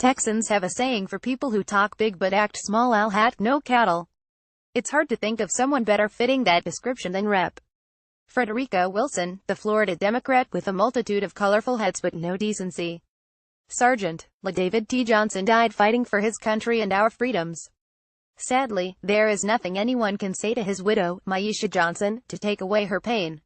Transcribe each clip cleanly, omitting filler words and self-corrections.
Texans have a saying for people who talk big but act small: "I'll hat no cattle." It's hard to think of someone better fitting that description than Rep. Frederica Wilson, the Florida Democrat with a multitude of colorful hats but no decency. Sergeant David T. Johnson died fighting for his country and our freedoms. Sadly, there is nothing anyone can say to his widow, Maisha Johnson, to take away her pain.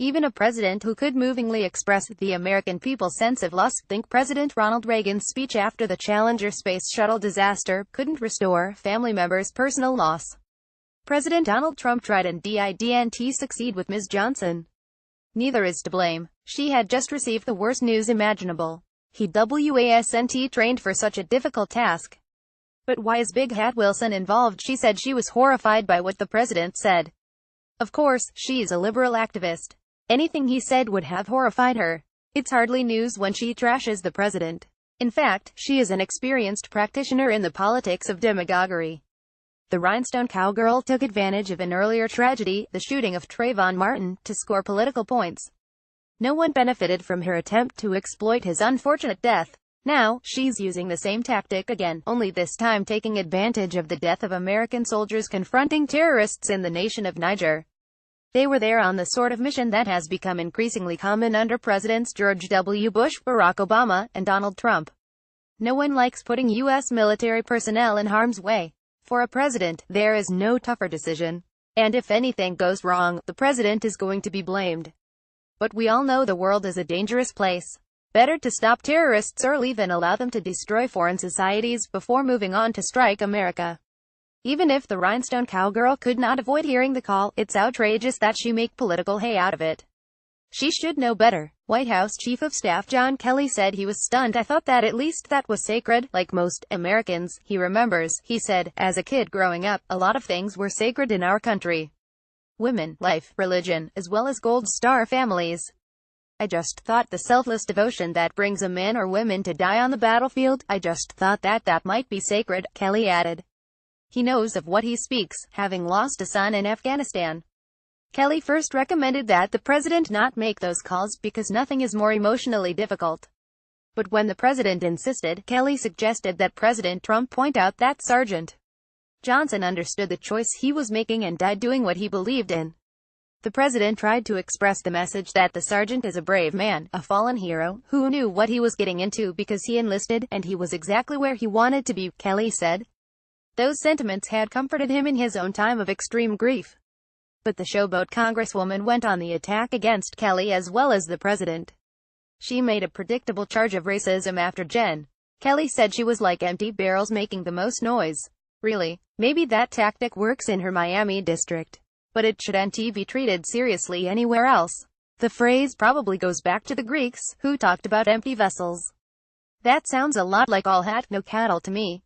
Even a president who could movingly express the American people's sense of loss, think President Ronald Reagan's speech after the Challenger space shuttle disaster, couldn't restore family members' personal loss. President Donald Trump tried and didn't succeed with Ms. Johnson. Neither is to blame. She had just received the worst news imaginable. He wasn't trained for such a difficult task. But why is Big Hat Wilson involved? She said she was horrified by what the president said. Of course, she's a liberal activist. Anything he said would have horrified her. It's hardly news when she trashes the president. In fact, she is an experienced practitioner in the politics of demagoguery. The rhinestone cowgirl took advantage of an earlier tragedy, the shooting of Trayvon Martin, to score political points. No one benefited from her attempt to exploit his unfortunate death. Now, she's using the same tactic again, only this time taking advantage of the death of American soldiers confronting terrorists in the nation of Niger. They were there on the sort of mission that has become increasingly common under Presidents George W. Bush, Barack Obama, and Donald Trump. No one likes putting U.S. military personnel in harm's way. For a president, there is no tougher decision. And if anything goes wrong, the president is going to be blamed. But we all know the world is a dangerous place. Better to stop terrorists early than allow them to destroy foreign societies before moving on to strike America. Even if the rhinestone cowgirl could not avoid hearing the call, it's outrageous that she make political hay out of it. She should know better. White House Chief of Staff John Kelly said he was stunned. "I thought that at least that was sacred, like most Americans." He remembers, he said, "As a kid growing up, a lot of things were sacred in our country. Women, life, religion, as well as Gold Star families. I just thought the selfless devotion that brings a man or women to die on the battlefield, I just thought that might be sacred," Kelly added. He knows of what he speaks, having lost a son in Afghanistan. Kelly first recommended that the president not make those calls because nothing is more emotionally difficult. But when the president insisted, Kelly suggested that President Trump point out that Sergeant Johnson understood the choice he was making and died doing what he believed in. The president tried to express the message that the sergeant is a brave man, a fallen hero, who knew what he was getting into because he enlisted, and he was exactly where he wanted to be, Kelly said. Those sentiments had comforted him in his own time of extreme grief. But the showboat Congresswoman went on the attack against Kelly as well as the president. She made a predictable charge of racism after Jen. Kelly said she was like empty barrels making the most noise. Really? Maybe that tactic works in her Miami district. But it shouldn't be treated seriously anywhere else. The phrase probably goes back to the Greeks, who talked about empty vessels. That sounds a lot like "all hat, no cattle" to me.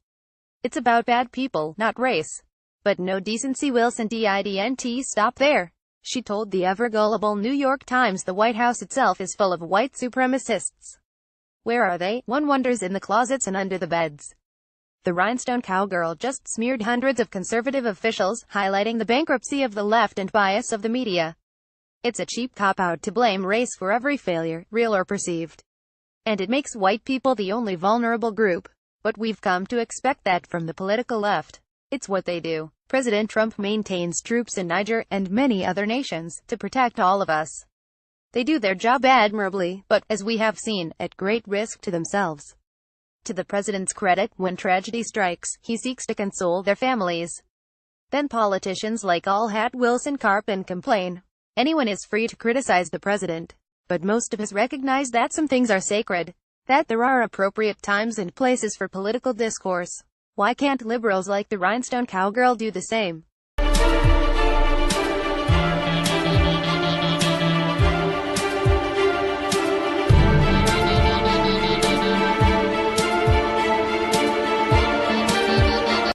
It's about bad people, not race. But no decency. Wilson didn't stop there. She told the ever-gullible New York Times the White House itself is full of white supremacists. Where are they? One wonders. In the closets and under the beds. The rhinestone cowgirl just smeared hundreds of conservative officials, highlighting the bankruptcy of the left and bias of the media. It's a cheap cop-out to blame race for every failure, real or perceived. And it makes white people the only vulnerable group. But we've come to expect that from the political left. It's what they do. President Trump maintains troops in Niger, and many other nations, to protect all of us. They do their job admirably, but, as we have seen, at great risk to themselves. To the president's credit, when tragedy strikes, he seeks to console their families. Then politicians like All Hat Wilson carp and complain. Anyone is free to criticize the president. But most of us recognize that some things are sacred. That there are appropriate times and places for political discourse. Why can't liberals like the rhinestone cowgirl do the same?